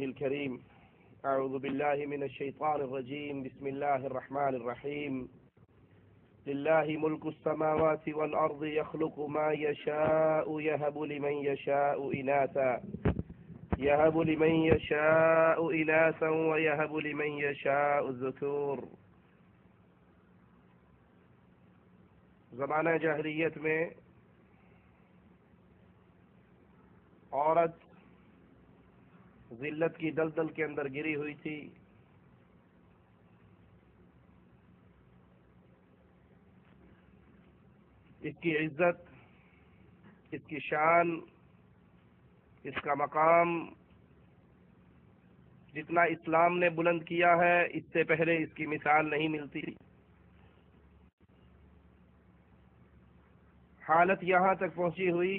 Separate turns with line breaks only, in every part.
الكريم أعوذ بالله من الشيطان الرجيم بسم الله الرحمن الرحيم لله ملك السماوات والأرض يخلق ما يشاء يهب لمن يشاء إناثا ويهب لمن يشاء الذكور۔ زمانہ جاہلیت میں عورت ذلت کی دلدل کے اندر گری ہوئی تھی۔ اس کی عزت، اس کی شان، اس کا مقام جتنا اسلام نے بلند کیا ہے، اس سے پہلے اس کی مثال نہیں ملتی۔ حالت یہاں تک پہنچی ہوئی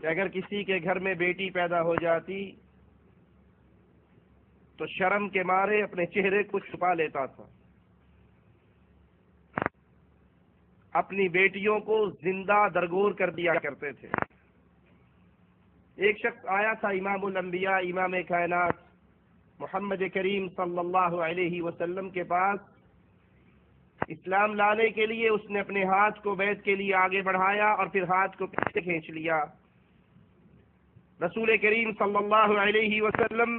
کہ اگر کسی کے گھر میں بیٹی پیدا ہو جاتی تو شرم کے مارے اپنے چہرے کو چھپا لیتا تھا، اپنی بیٹیوں کو زندہ درگور کر دیا کرتے تھے۔ ایک شخص آیا تھا امام الانبیاء، امام کائنات محمد کریم صلی اللہ علیہ وسلم کے پاس، اسلام لانے کے لیے اس نے اپنے ہاتھ کو بیعت کے لیے آگے بڑھایا اور پھر ہاتھ کو پیچھے کھینچ لیا۔ رسول کریم صلی اللہ علیہ وسلم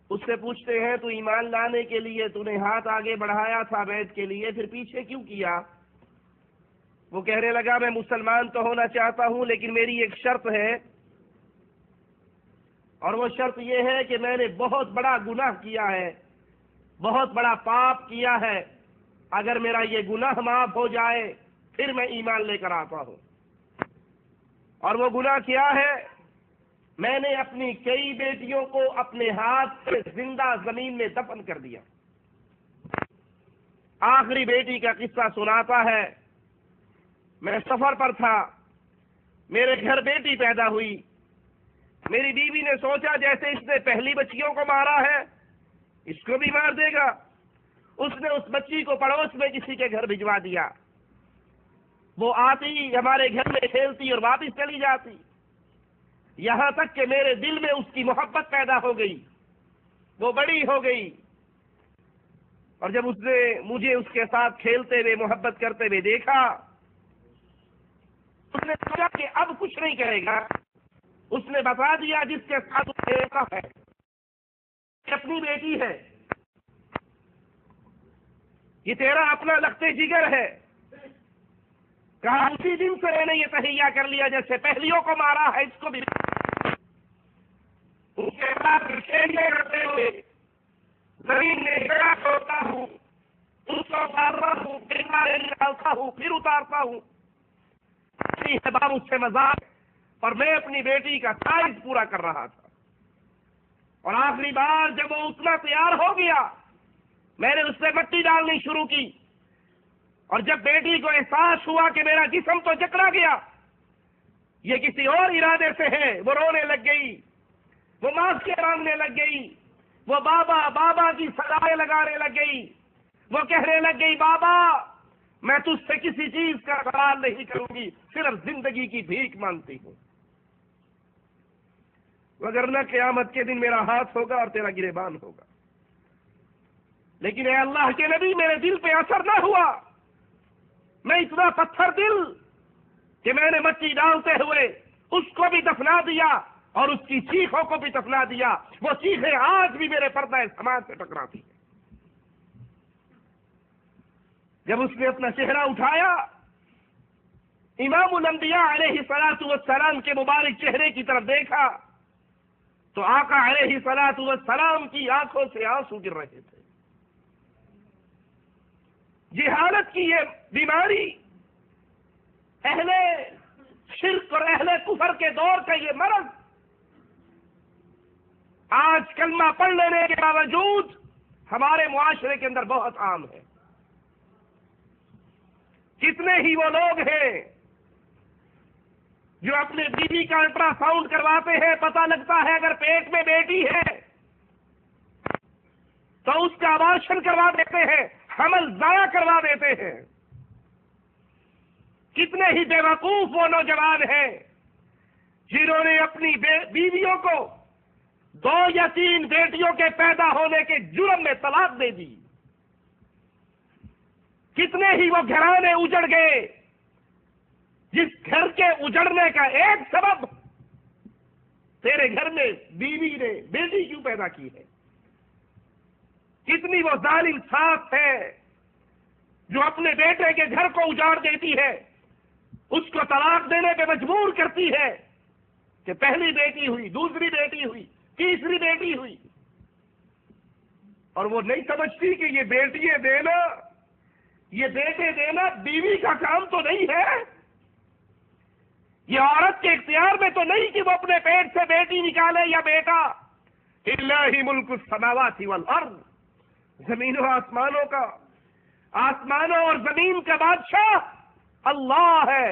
اس سے پوچھتے ہیں، تو ایمان لانے کے لیے تو نے ہاتھ آگے بڑھایا تھا بیعت کے لیے، پھر پیچھے کیوں کیا؟ وہ کہنے لگا، میں مسلمان تو ہونا چاہتا ہوں لیکن میری ایک شرط ہے، اور وہ شرط یہ ہے کہ میں نے بہت بڑا گناہ کیا ہے، بہت بڑا پاپ کیا ہے، اگر میرا یہ گناہ معاف ہو جائے پھر میں ایمان لے کر آتا ہوں۔ اور وہ گناہ کیا ہے؟ میں نے اپنی کئی بیٹیوں کو اپنے ہاتھ سے زندہ زمین میں دفن کر دیا۔ آخری بیٹی کا قصہ سناتا ہے، میں سفر پر تھا، میرے گھر بیٹی پیدا ہوئی، میری بیوی نے سوچا جیسے اس نے پہلی بچیوں کو مارا ہے اس کو بھی مار دے گا، اس نے اس بچی کو پڑوس میں کسی کے گھر بھجوا دیا۔ وہ آتی ہمارے گھر میں کھیلتی اور واپس چلی جاتی، یہاں تک کہ میرے دل میں اس کی محبت پیدا ہو گئی، وہ بڑی ہو گئی، اور جب اس نے مجھے اس کے ساتھ کھیلتے ہوئے محبت کرتے ہوئے دیکھا، اس نے سوچا کہ اب کچھ نہیں کرے گا۔ اس نے بتا دیا جس کے ساتھ وہ کھیلتا ہے اپنی بیٹی ہے، یہ تیرا اپنا لگتے جگر ہے۔ کہا اسی دن سے میں نے یہ تہیہ کر لیا جیسے پہلیوں کو مارا ہے اس کو بھی۔ ان کے ساتھ کھیلنے کرتے ہوئے زمین میں جگہ چھوڑتا ہوں، ان کو اتارتا ہوں، پھر مارے نکالتا ہوں، پھر اتارتا ہوں۔ باب اس سے مذاق، اور میں اپنی بیٹی کا سائز پورا کر رہا تھا۔ اور آخری بار جب وہ اتنا تیار ہو گیا، میں نے اس سے مٹی ڈالنی شروع کی، اور جب بیٹی کو احساس ہوا کہ میرا جسم تو جکڑا گیا، یہ کسی اور ارادے سے ہے، وہ رونے لگ گئی، وہ معافی مانگنے لگ گئی، وہ بابا بابا کی صدائیں لگانے لگ گئی، وہ کہنے لگ گئی، بابا میں تجھ سے کسی چیز کا سوال نہیں کروں گی، صرف زندگی کی بھیک مانگتی ہوں، وگرنہ قیامت کے دن میرا ہاتھ ہوگا اور تیرا گریبان ہوگا۔ لیکن اے اللہ کے نبی، میرے دل پہ اثر نہ ہوا، میں اتنا پتھر دل کہ میں نے مٹی ڈالتے ہوئے اس کو بھی دفنا دیا اور اس کی چیخوں کو بھی دفنا دیا۔ وہ چیخیں آج بھی میرے پردہ سماج سے ٹکراتی ہیں۔ جب اس نے اپنا چہرہ اٹھایا، امام الانبیاء علیہ الصلوۃ والسلام کے مبارک چہرے کی طرف دیکھا تو آقا علیہ الصلوۃ والسلام کی آنکھوں سے آنسو گر رہے تھے۔ جہالت کی یہ بیماری، اہل شرک اور اہل کفر کے دور کا یہ مرض آج کلمہ پڑھ لینے کے باوجود ہمارے معاشرے کے اندر بہت عام ہے۔ کتنے ہی وہ لوگ ہیں جو اپنے بیوی کا الٹرا ساؤنڈ کرواتے ہیں، پتہ لگتا ہے اگر پیٹ میں بیٹی ہے تو اس کا ابارشن کروا دیتے ہیں، حمل ضائع کروا دیتے ہیں۔ کتنے ہی بے وقوف وہ نوجوان ہیں جنہوں نے اپنی بیویوں کو 2 یا 3 بیٹیوں کے پیدا ہونے کے جرم میں طلاق دے دی. کتنے ہی وہ گھرانے اجڑ گئے جس گھر کے اجڑنے کا ایک سبب تیرے گھر میں بیوی نے بیٹی کیوں پیدا کی ہے. کتنی وہ ظالم ساس ہے جو اپنے بیٹے کے گھر کو اجاڑ دیتی ہے, اس کو طلاق دینے پہ مجبور کرتی ہے کہ پہلی بیٹی ہوئی, دوسری بیٹی ہوئی, تیسری بیٹی ہوئی, اور وہ نہیں سمجھتی کہ یہ بیٹیاں دینا, یہ بیٹے دینا بیوی کا کام تو نہیں ہے. یہ عورت کے اختیار میں تو نہیں کہ وہ اپنے پیٹ سے بیٹی نکالے یا بیٹا. للہ ملک السماوات والارض, زمینوں آسمانوں کا, آسمانوں اور زمین کا بادشاہ اللہ ہے.